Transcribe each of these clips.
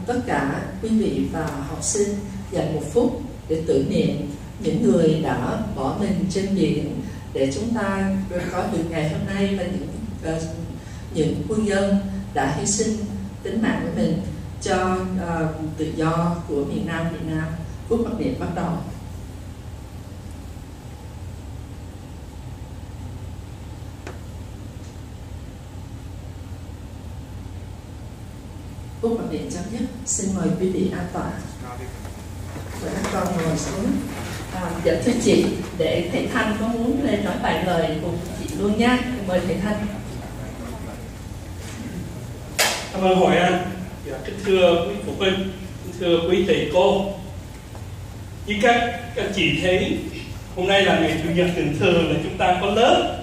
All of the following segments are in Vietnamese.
tất cả quý vị và học sinh dành một phút để tưởng niệm những người đã bỏ mình trên biển để chúng ta có được ngày hôm nay, và những quân nhân đã hy sinh tính mạng của mình cho tự do của miền Nam Việt Nam. Phút mặc niệm bắt đầu. Phút mặc niệm chấm dứt. Xin mời quý vị an tọa. Mời các con ngồi xuống. Dạ thưa chị, để thầy Thanh có muốn lên nói vài lời cùng chị luôn nha. Mời thầy Thanh. Cảm ơn Hội Anh. Dạ, kính thưa quý phụ huynh, kính thưa quý thầy cô. Như các anh chị thấy, hôm nay là ngày Chủ nhật, thường thường là chúng ta có lớp,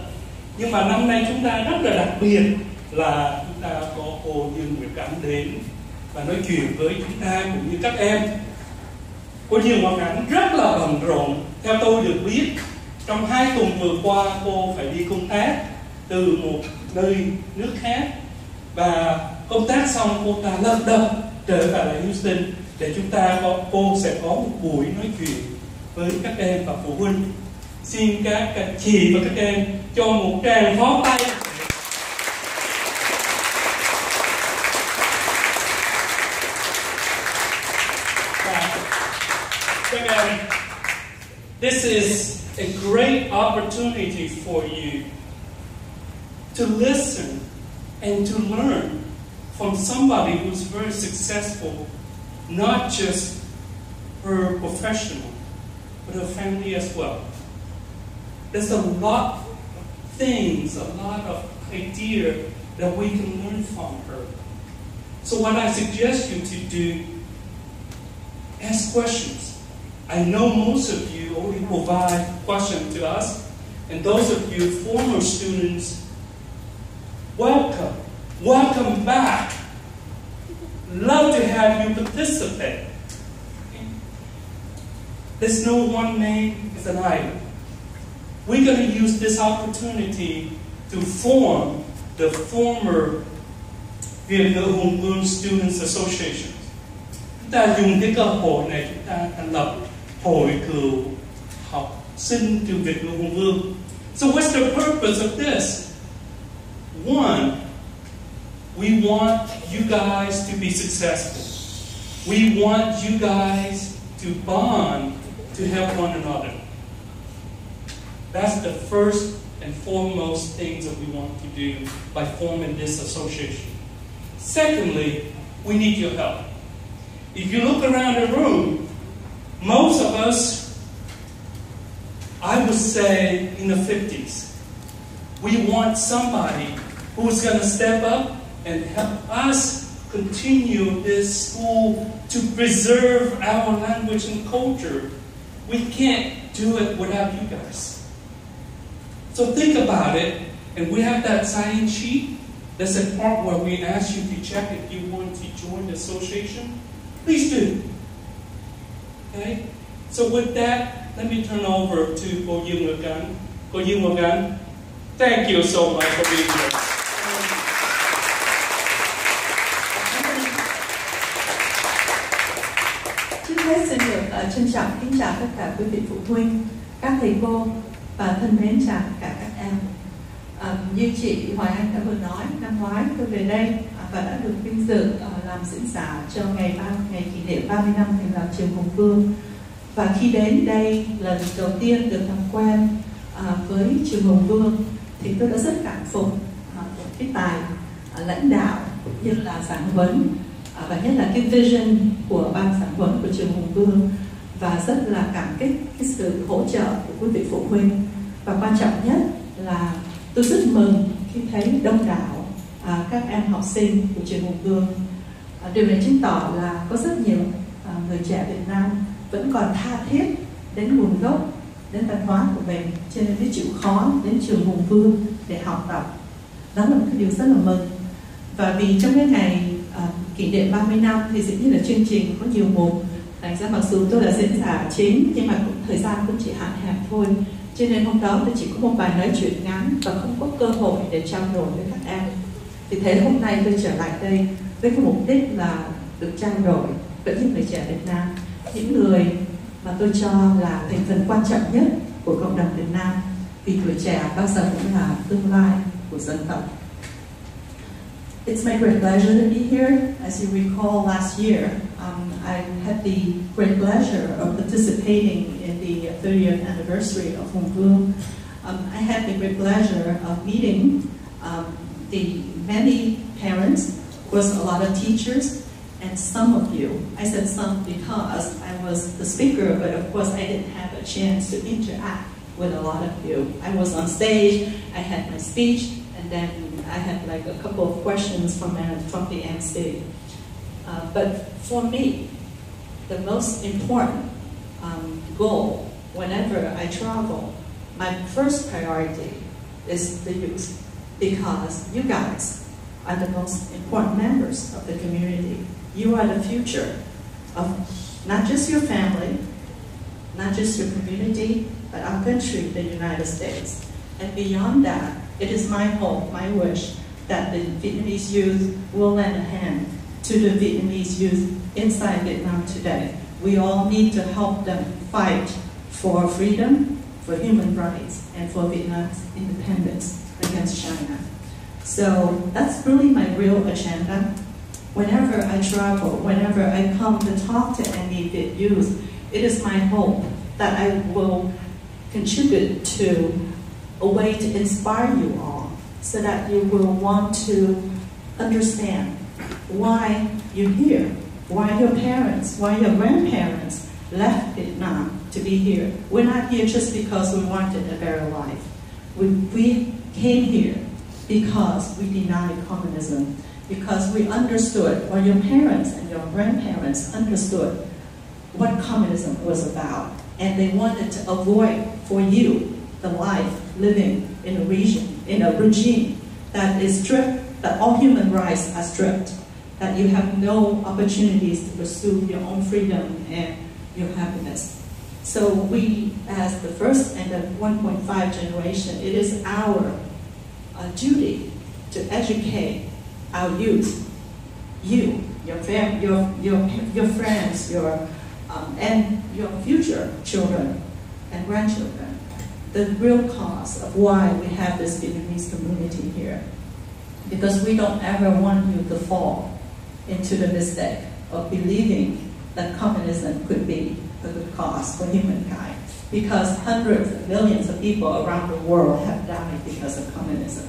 nhưng mà năm nay chúng ta rất là đặc biệt là chúng ta có cô Dương Nguyệt Ánh đến và nói chuyện với chúng ta cũng như các em. Cô Dương Nguyệt Ánh rất là bận rộn. Theo tôi được biết, trong 2 tuần vừa qua cô phải đi công tác từ một nơi nước khác, và công tác xong cô ta lật đật trở về lại Houston để cô sẽ có một buổi nói chuyện với các em và phụ huynh. Xin các chị và các em cho một tràng pháo tay. Các em, this is a great opportunity for you to listen and to learn from somebody who's very successful, not just her professional, but her family as well. There's a lot of things, a lot of idea that we can learn from her. So what I suggest you to do, ask questions. I know most of you already provide questions to us, and those of you former students, welcome back. Love to have you participate. There's no one name is an island. We're going to use this opportunity to form the former Việt ngữ Hùng Vương Students Association. Chúng ta dùng cái cơ hội này, chúng ta thành lập hội cựu học sinh trường Việt ngữ Hùng Vương. So what's the purpose of this? One, we want you guys to be successful. We want you guys to bond, to help one another. That's the first and foremost things that we want to do by forming this association. Secondly, we need your help. If you look around the room, most of us, I would say in the 50s, we want somebody who's going to step up and help us continue this school to preserve our language and culture. We can't do it without you guys. So think about it, and we have that sign sheet. There's a part where we ask you to check if you want to join the association. Please do. Okay? So with that, let me turn over to cô Dương Nguyệt Ánh. Cô Dương Nguyệt Ánh, thank you so much for being here. Trước hết xin được trân trọng kính chào tất cả quý vị phụ huynh, các thầy cô và thân mến chào cả các em. Như chị Hoài Anh đã vừa nói, năm ngoái tôi về đây và đã được vinh dự làm diễn giả cho ngày kỷ niệm 30 năm thành lập trường Hùng Vương. Và khi đến đây lần đầu tiên được làm quen với trường Hùng Vương thì tôi đã rất cảm phục cái tài lãnh đạo cũng như là giảng huấn, và nhất là cái vision của ban giảng huấn của trường Hùng Vương, và rất là cảm kích cái sự hỗ trợ của quý vị phụ huynh. Và quan trọng nhất là tôi rất mừng khi thấy đông đảo các em học sinh của trường Hùng Vương. Điều này chứng tỏ là có rất nhiều người trẻ Việt Nam vẫn còn tha thiết đến nguồn gốc, đến văn hóa của mình, cho nên mới chịu khó đến trường Hùng Vương để học tập. Đó là một cái điều rất là mừng. Và vì trong cái ngày kỷ niệm 30 năm thì dĩ nhiên là chương trình có nhiều mục, thành ra mặc dù tôi là diễn giả chính nhưng mà thời gian cũng chỉ hạn hẹp thôi, cho nên hôm đó tôi chỉ có một bài nói chuyện ngắn và không có cơ hội để trao đổi với các em. Vì thế hôm nay tôi trở lại đây với cái mục đích là được trao đổi với những người trẻ Việt Nam, những người mà tôi cho là thành phần quan trọng nhất của cộng đồng Việt Nam, vì tuổi trẻ bao giờ cũng là tương lai của dân tộc. It's my great pleasure to be here. As you recall, last year I had the great pleasure of participating in the 30th anniversary of Hồng Vương. I had the great pleasure of meeting the many parents, of course a lot of teachers, and some of you. I said some because I was the speaker, but of course I didn't have a chance to interact with a lot of you. I was on stage, I had my speech, and then I had like a couple of questions from the MC. But for me, the most important goal whenever I travel, my first priority is the youth, because you guys are the most important members of the community. You are the future of not just your family, not just your community, but our country, the United States. And beyond that, it is my hope, my wish, that the Vietnamese youth will lend a hand to the Vietnamese youth inside Vietnam today. We all need to help them fight for freedom, for human rights, and for Vietnam's independence against China. So that's really my real agenda. Whenever I travel, whenever I come to talk to any Viet youth, it is my hope that I will contribute to a way to inspire you all, so that you will want to understand why you're here, why your parents, why your grandparents left Vietnam to be here. We're not here just because we wanted a better life. We came here because we denied communism, because we understood, or your parents and your grandparents understood what communism was about, and they wanted to avoid for you the life living in a region, in a regime that is strict, that all human rights are strict, that you have no opportunities to pursue your own freedom and your happiness. So we, as the first and the 1.5 generation, it is our duty to educate our youth, you, your friends, and your future children and grandchildren, the real cause of why we have this Vietnamese community here. Because we don't ever want you to fall into the mistake of believing that communism could be a good cause for humankind. Because hundreds of millions of people around the world have died because of communism.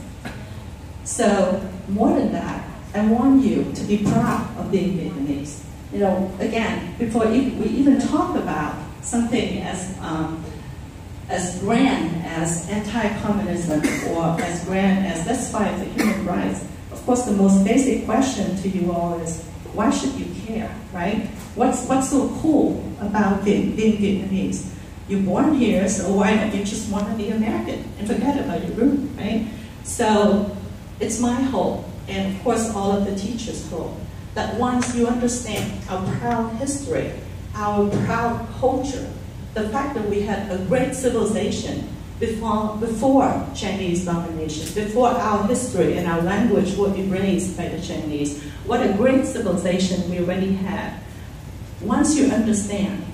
So, more than that, I want you to be proud of being Vietnamese. You know, again, before we even talk about something as grand as anti-communism, or as grand as let's fight for human rights, of course the most basic question to you all is, why should you care, right? What's so cool about being Vietnamese? You're born here, so why don't you just want to be American and forget about your root, right? So it's my hope, and of course all of the teachers' hope, that once you understand our proud history, our proud culture, the fact that we had a great civilization before Chinese domination, before our history and our language were erased by the Chinese, what a great civilization we already had. Once you understand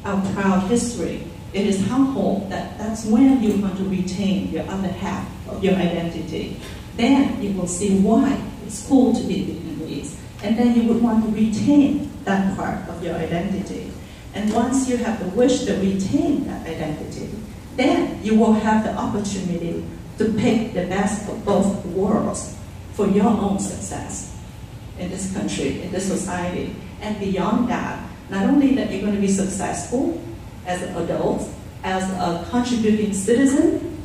our proud history, it is our hope that that's when you're going to retain your other half of your identity. Then you will see why it's cool to be Vietnamese. And then you would want to retain that part of your identity. And once you have the wish to retain that identity, then you will have the opportunity to pick the best of both worlds for your own success in this country, in this society. And beyond that, not only that you're going to be successful as an adult, as a contributing citizen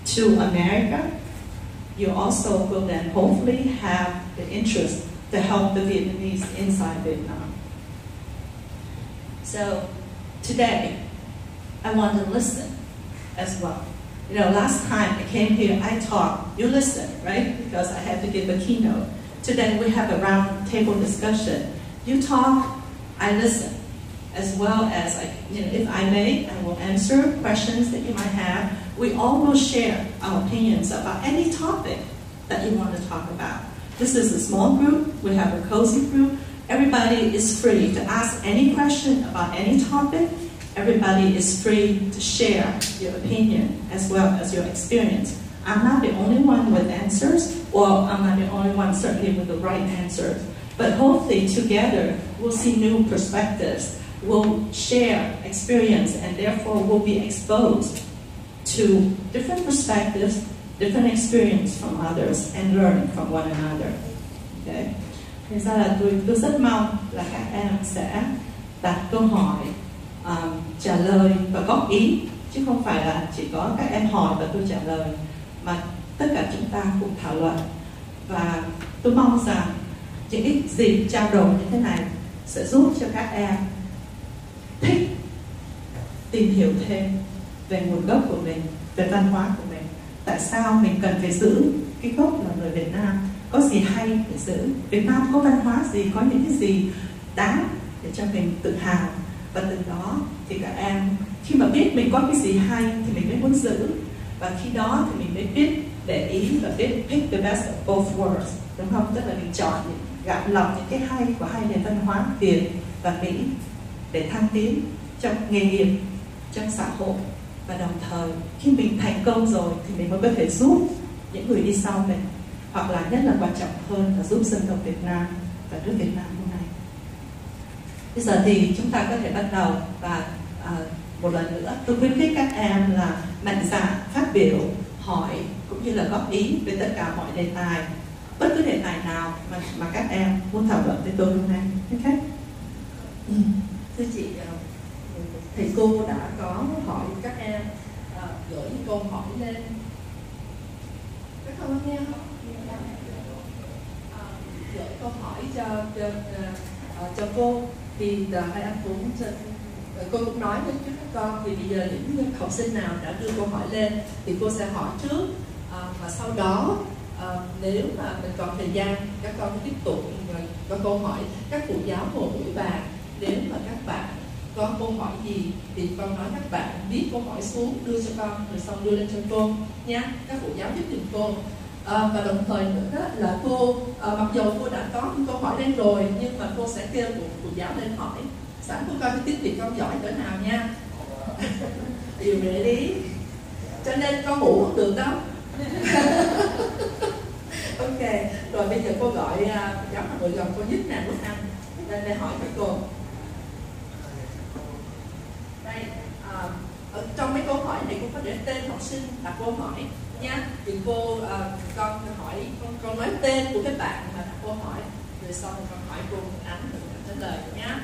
to America, you also will then hopefully have the interest to help the Vietnamese inside Vietnam. So today, I want to listen as well. You know, last time I came here, I talked, you listen, right? Because I had to give a keynote. Today we have a round table discussion. You talk, I listen. As well as, if I may, I will answer questions that you might have. We all will share our opinions about any topic that you want to talk about. This is a small group. We have a cozy group. Everybody is free to ask any question about any topic. Everybody is free to share your opinion as well as your experience. I'm not the only one with answers, or I'm not the only one certainly with the right answer. But hopefully together we'll see new perspectives, we'll share experience, and therefore we'll be exposed to different perspectives, different experience from others, and learn from one another. Okay. Thế ra là tôi rất mong là các em sẽ đặt câu hỏi, trả lời và góp ý, chứ không phải là chỉ có các em hỏi và tôi trả lời, mà tất cả chúng ta cùng thảo luận. Và tôi mong rằng những cái dịp trao đổi như thế này sẽ giúp cho các em thích tìm hiểu thêm về nguồn gốc của mình, về văn hóa của mình. Tại sao mình cần phải giữ cái gốc là người Việt Nam? Có gì hay để giữ? Việt Nam có văn hóa gì? Có những cái gì đáng để cho mình tự hào? Và từ đó thì các em khi mà biết mình có cái gì hay thì mình mới muốn giữ. Và khi đó thì mình mới biết để ý và biết pick the best of both worlds, đúng không? Tức là mình chọn gạn lọc những cái hay của hai nền văn hóa Việt và Mỹ để thăng tiến trong nghề nghiệp, trong xã hội. Và đồng thời khi mình thành công rồi thì mình mới có thể giúp những người đi sau mình, hoặc là nhất là quan trọng hơn là giúp dân tộc Việt Nam và nước Việt Nam hôm nay. Bây giờ thì chúng ta có thể bắt đầu, và một lần nữa tôi khuyến khích các em là mạnh dạn phát biểu, hỏi cũng như là góp ý về tất cả mọi đề tài, bất cứ đề tài nào mà các em muốn thảo luận với tôi hôm nay. Okay? Thưa chị, thầy cô đã có hỏi các em gửi câu hỏi lên. Các con nghe không? Gửi câu hỏi cho cô thì hai anh cũng cô cũng nói với các con thì bây giờ những học sinh nào đã đưa câu hỏi lên thì cô sẽ hỏi trước, và sau đó nếu mà mình còn thời gian các con tiếp tục có câu hỏi. Các phụ giáo ngồi buổi bàn, nếu mà các bạn có câu hỏi gì thì con nói các bạn viết câu hỏi xuống đưa cho con, rồi xong đưa lên cho cô nha. Các phụ giáo giúp giùm cô. Và đồng thời nữa đó là cô mặc dù cô đã có câu hỏi lên rồi nhưng mà cô sẽ kêu phụ giáo lên hỏi. Sẵn cô coi cái tiếng Việt con giỏi cỡ nào nha. Điều để ý. Cho nên con ngủ không được đâu. Ok, rồi bây giờ cô gọi giáo là ngồi gần cô nhất nè, Nguyệt Ánh lên để hỏi các cô. Đây, ở trong mấy câu hỏi này cô có để tên học sinh đặt câu hỏi nha. Thì cô con hỏi con nói tên của các bạn mà đặt câu hỏi, rồi sau con hỏi cô Nguyệt Ánh rồi trả lời nhá.